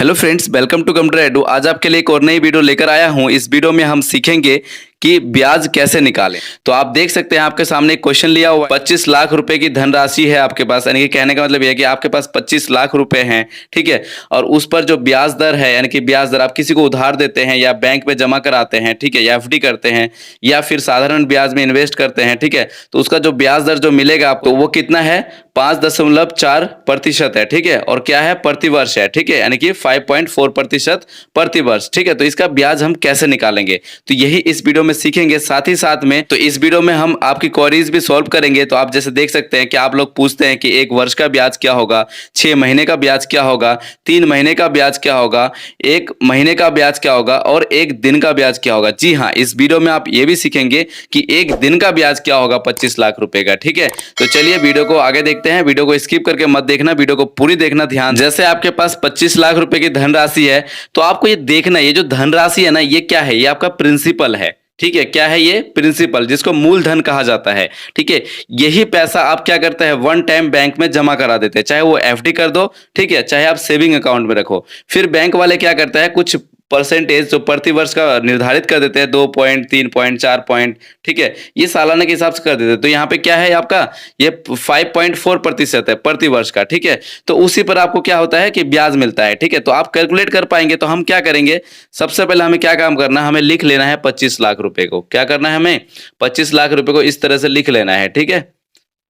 Hello friends, welcome to Computer Edu. आज आपके लिए एक और नई वीडियो लेकर आया हूं। इस वीडियो में हम सीखेंगे कि ब्याज कैसे निकालें। तो आप देख सकते हैं आपके सामने एक क्वेश्चन लिया हुआ है। 25 लाख रुपए की धनराशि है आपके पास, यानी कि कहने का मतलब यह है कि आपके पास 25 लाख रुपए हैं, ठीक है। और उस पर जो ब्याज दर है, यानी कि ब्याज दर आप किसी को उधार देते हैं या बैंक में जमा कराते हैं, ठीक है, या एफडी करते हैं या फिर साधारण ब्याज में इन्वेस्ट करते हैं, ठीक है, तो उसका जो ब्याज दर जो मिलेगा आपको वो कितना है, 5.4% है, ठीक है। और क्या है, प्रतिवर्ष है, ठीक है, यानी कि 5.4% प्रतिवर्ष, ठीक है। तो इसका ब्याज हम कैसे निकालेंगे, तो यही इस वीडियो में सीखेंगे। साथ ही साथ में तो इस वीडियो में हम आपकी क्वेरीज भी सॉल्व करेंगे। तो आप जैसे देख सकते हैं कि आप लोग पूछते हैं कि 1 वर्ष का ब्याज क्या होगा, 6 महीने का ब्याज क्या होगा, 3 महीने का ब्याज क्या होगा, 1 महीने का ब्याज क्या होगा और 1 दिन का ब्याज क्या होगा। जी हाँ, इस वीडियो में आप ये भी सीखेंगे कि 1 दिन का ब्याज क्या होगा 25 लाख रुपए का, ठीक है। तो चलिए वीडियो को आगे देखते हैं। वीडियो को स्किप करके मत देखना, वीडियो को पूरी देखना ध्यान। जैसे आपके पास 25 लाख रुपए की धनराशि है, तो आपको ये देखना, ये जो धनराशि है ना, ये क्या है, ये आपका प्रिंसिपल है, ठीक है। क्या है ये, प्रिंसिपल, जिसको मूलधन कहा जाता है, ठीक है। यही पैसा आप क्या करते हैं, वन टाइम बैंक में जमा करा देते हैं, चाहे वो एफडी कर दो, ठीक है, चाहे आप सेविंग अकाउंट में रखो। फिर बैंक वाले क्या करते हैं, कुछ परसेंटेज जो प्रति वर्ष का निर्धारित कर देते हैं, 2 पॉइंट, 3 पॉइंट, 4 पॉइंट, ठीक है, ये सालाना के हिसाब से कर देते हैं। तो यहाँ पे क्या है आपका, ये 5.4% है प्रति वर्ष का, ठीक है। तो उसी पर आपको क्या होता है कि ब्याज मिलता है, ठीक है। तो आप कैलकुलेट कर पाएंगे। तो हम क्या करेंगे, सबसे पहले हमें क्या काम करना है, हमें लिख लेना है 25 लाख रुपए को। क्या करना है, हमें 25 लाख रुपए को इस तरह से लिख लेना है, ठीक है।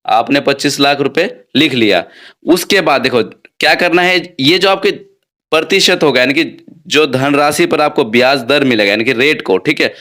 आपने 25 लाख रुपए लिख लिया। उसके बाद देखो क्या करना है, ये जो आपके प्रतिशत होगा, यानी कि जो धनराशि पर आपको ब्याज दर मिलेगा, यानी कि रेट को, ठीक है,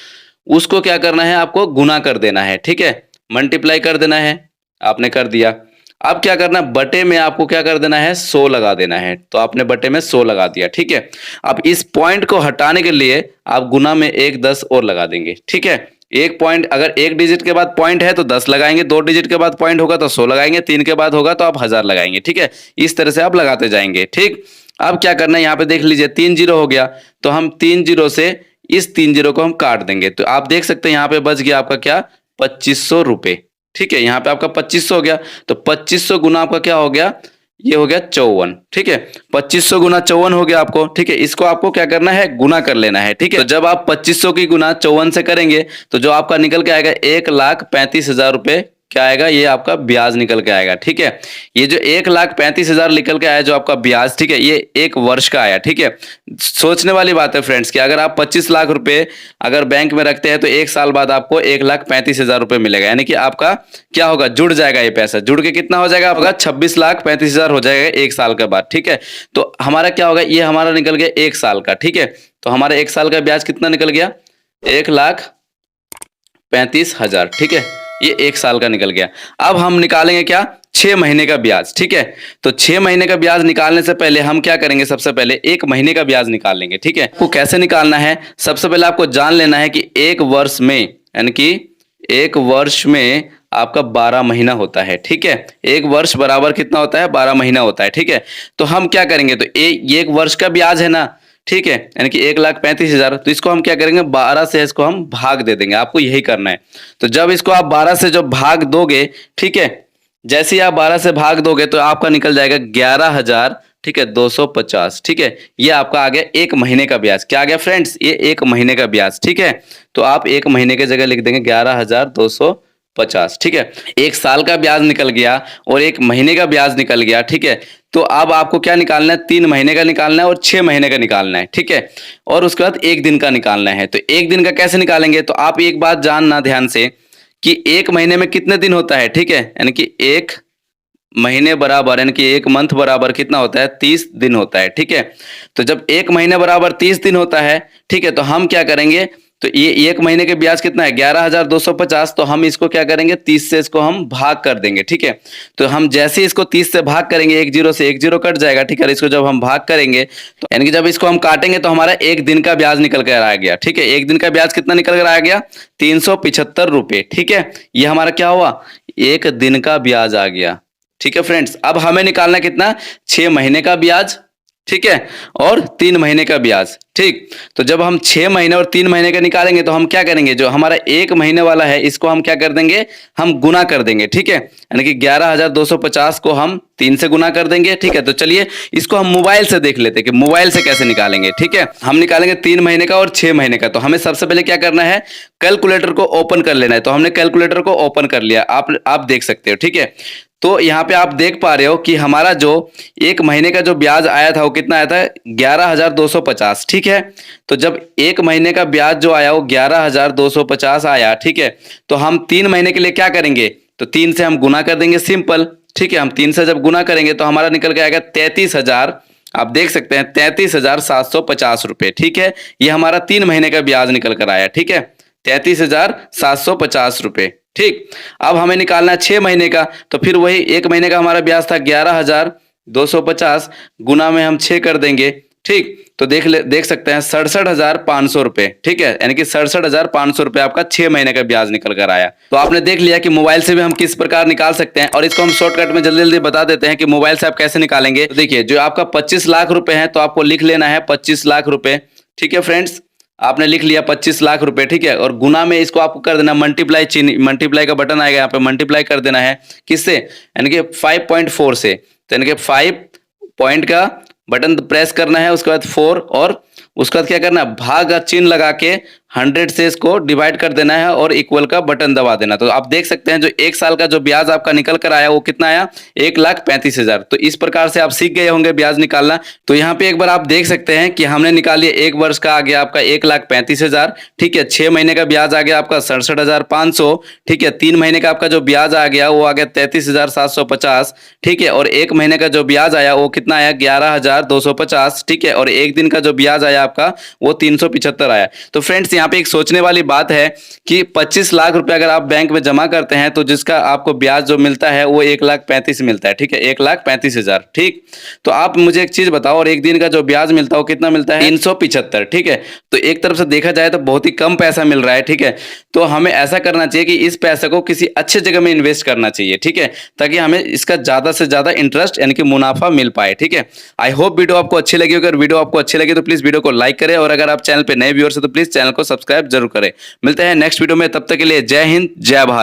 उसको क्या करना है, आपको गुना कर देना है, ठीक है, मल्टीप्लाई कर देना है। आपने कर दिया। अब क्या करना, बटे में आपको क्या कर देना है, 100 लगा देना है। तो आपने बटे में 100 लगा दिया, ठीक है। अब इस पॉइंट को हटाने के लिए आप गुना में 1 10 और लगा देंगे, ठीक है। एक पॉइंट, अगर एक डिजिट के बाद पॉइंट है तो 10 लगाएंगे, 2 डिजिट के बाद पॉइंट होगा तो 100 लगाएंगे, 3 के बाद होगा तो आप 1000 लगाएंगे, ठीक है। इस तरह से आप लगाते जाएंगे, ठीक। अब क्या करना है, यहाँ पे देख लीजिए 3 जीरो हो गया, तो हम 3 जीरो से इस 3 जीरो को हम काट देंगे। तो आप देख सकते हैं यहाँ पे बच गया आपका क्या, 2500 रुपए, ठीक है। यहाँ पे आपका 2500 हो गया, तो 2500 गुना आपका क्या हो गया, ये हो गया 54, ठीक है। 2500 गुना 54 हो गया आपको, ठीक है। इसको आपको क्या करना है, गुना कर लेना है, ठीक है। तो जब आप 2500 की गुना 54 से करेंगे तो जो आपका निकल के आएगा 1,35,000 रुपए, क्या आएगा, ये आपका ब्याज निकल के आएगा, ठीक है। ये जो 1,35,000 निकल के आया जो आपका ब्याज, ठीक है, ये 1 वर्ष का आया, ठीक है। सोचने वाली बात है फ्रेंड्स कि अगर आप 25 लाख रुपए अगर बैंक में रखते हैं तो 1 साल बाद आपको 1,35,000 रुपए मिलेगा, यानी कि आपका क्या होगा, जुड़ जाएगा, ये पैसा जुड़ के कितना हो जाएगा आपका, 26,35,000 हो जाएगा 1 साल के बाद, ठीक है। तो हमारा क्या होगा, ये हमारा निकल गया 1 साल का, ठीक है। तो हमारा 1 साल का ब्याज कितना निकल गया, 1,35,000, ठीक है। ये 1 साल का निकल गया। अब हम निकालेंगे क्या, 6 महीने का ब्याज, ठीक है। तो 6 महीने का ब्याज निकालने से पहले हम क्या करेंगे, सबसे पहले 1 महीने का ब्याज निकाल लेंगे, ठीक है। आपको कैसे निकालना है, सबसे पहले आपको जान लेना है कि 1 वर्ष में, यानी कि 1 वर्ष में आपका 12 महीना होता है, ठीक है। 1 वर्ष बराबर कितना होता है, 12 महीना होता है, ठीक है। तो हम क्या करेंगे, तो ये 1 वर्ष का ब्याज है ना, ठीक है, यानी कि 1,35,000, तो इसको हम क्या करेंगे, 12 से इसको हम भाग दे देंगे। आपको यही करना है। तो जब इसको आप 12 से जब भाग दोगे, ठीक है, जैसे ही आप 12 से भाग दोगे तो आपका निकल जाएगा 11,000, ठीक है, 250, ठीक है। ये आपका आ गया 1 महीने का ब्याज। क्या आ गया फ्रेंड्स, ये 1 महीने का ब्याज, ठीक है। तो आप 1 महीने की जगह लिख देंगे 11,250, ठीक है। 1 साल का ब्याज निकल गया और 1 महीने का ब्याज निकल गया, ठीक है। तो अब आपको क्या निकालना है, 3 महीने का निकालना है और 6 महीने का निकालना है, ठीक है। और उसके बाद 1 दिन का निकालना है। तो 1 दिन का कैसे निकालेंगे, तो आप एक बात जानना ध्यान से कि 1 महीने में कितने दिन होता है, ठीक है, यानी कि 1 महीने बराबर, यानी कि 1 मंथ बराबर कितना होता है, 30 दिन होता है, ठीक है। तो जब 1 महीने बराबर 30 दिन होता है, ठीक है, तो हम क्या करेंगे, तो ये 1 महीने के ब्याज कितना है, 11,250, तो हम इसको क्या करेंगे, 30 से इसको हम भाग कर देंगे, ठीक है। तो हम जैसे इसको 30 से भाग करेंगे, 1 जीरो से 1 जीरो कट जाएगा, ठीक है। इसको जब हम भाग करेंगे तो यानी कि जब इसको हम काटेंगे तो हमारा 1 दिन का ब्याज निकल कर आ गया, ठीक है। 1 दिन का ब्याज कितना निकल कर आ गया, 375 रुपए, ठीक है। ये हमारा क्या हुआ, 1 दिन का ब्याज आ गया, ठीक है फ्रेंड्स। अब हमें निकालना कितना, 6 महीने का ब्याज ठीक है, और 3 महीने का ब्याज। ठीक, तो जब हम 6 महीने और 3 महीने का निकालेंगे तो हम क्या करेंगे, जो हमारा 1 महीने वाला है इसको हम क्या कर देंगे, हम गुना कर देंगे। ठीक है, यानी कि 11,250 को हम 3 से गुना कर देंगे। ठीक है, तो चलिए इसको हम मोबाइल से देख लेते हैं कि मोबाइल से कैसे निकालेंगे। ठीक है, हम निकालेंगे 3 महीने का और 6 महीने का। तो हमें सबसे पहले क्या करना है, कैलकुलेटर को ओपन कर लेना है। तो हमने कैलकुलेटर को ओपन कर लिया, आप देख सकते हो। ठीक है, तो यहाँ पे आप देख पा रहे हो कि हमारा जो 1 महीने का जो ब्याज आया था वो कितना आया था, 11,250। ठीक है, तो जब 1 महीने का ब्याज जो आया वो 11,250 आया। ठीक है, तो हम 3 महीने के लिए क्या करेंगे, तो 3 से हम गुना कर देंगे, सिंपल। ठीक है, हम 3 से जब गुना करेंगे तो हमारा निकल के आएगा 33,000। आप देख सकते हैं 33,750 रुपए। ठीक है, ये हमारा 3 महीने का ब्याज निकल कर आया। ठीक है, 33,750 रुपए। ठीक, अब हमें निकालना है 6 महीने का। तो फिर वही 1 महीने का हमारा ब्याज था 11,250, गुना में हम 6 कर देंगे। ठीक, तो देख सकते हैं 67,500 रुपए। ठीक है, यानी कि 67,500 रुपए आपका 6 महीने का ब्याज निकल कर आया। तो आपने देख लिया कि मोबाइल से भी हम किस प्रकार निकाल सकते हैं, और इसको हम शॉर्टकट में जल्दी जल्दी बता देते हैं कि मोबाइल से आप कैसे निकालेंगे। तो देखिए, जो आपका 25 लाख रुपए है तो आपको लिख लेना है 25 लाख रुपए। ठीक है फ्रेंड्स, आपने लिख लिया 25 लाख रुपए। ठीक है, और गुना में इसको आपको कर देना मल्टीप्लाई, मल्टीप्लाई का बटन आएगा यहाँ पे, मल्टीप्लाई कर देना है किससे, यानी कि 5.4 से। तो यानी कि 5 पॉइंट का बटन प्रेस करना है, उसके बाद 4, और उसके बाद क्या करना है, भाग का चिन्ह लगा के 100 से इसको डिवाइड कर देना है और इक्वल का बटन दबा देना। तो आप देख सकते हैं जो 1 साल का जो ब्याज आपका निकल कर आया वो कितना आया, 1,35,000। तो इस प्रकार से आप सीख गए होंगे ब्याज निकालना। तो यहाँ पे एक बार आप देख सकते हैं कि हमने निकाल लिया 1 वर्ष का आ गया आपका 1,35,000। ठीक है, 6 महीने का ब्याज आ गया आपका 67,500। ठीक है, 3 महीने का आपका जो ब्याज आ गया वो आ गया 33,750। ठीक है, और 1 महीने का जो ब्याज आया वो कितना आया, 11,250। ठीक है, और 1 दिन का जो ब्याज आया आपका वो 375 आया। तो फ्रेंड्स यहाँ पे एक सोचने वाली बात है कि 25 लाख रुपए अगर आप बैंक में जमा करते हैं तो जिसका आपको ब्याज जो मिलता है वो 1,35,000 मिलता है। ठीक है, 1,35,000। ठीक, तो आप मुझे एक चीज बताओ, और 1 दिन का जो ब्याज मिलता है वो कितना मिलता है, 375। ठीक है, तो एक तरफ से देखा जाए तो बहुत ही कम पैसा मिल रहा है। ठीक है, तो हमें ऐसा करना चाहिए कि इस पैसे को किसी अच्छे जगह में इन्वेस्ट करना चाहिए। ठीक है, ताकि हमें इसका ज्यादा से ज्यादा इंटरेस्ट यानी कि मुनाफा मिल पाए। ठीक है, आई होप वीडियो आपको अच्छी लगी। अगर वीडियो आपको अच्छी लगी तो प्लीज वीडियो को लाइक करें, और अगर आप चैनल पे नए व्यूअर्स हैं तो प्लीज चैनल को सब्सक्राइब जरूर करें। मिलते हैं नेक्स्ट वीडियो में, तब तक के लिए जय हिंद, जय भारत।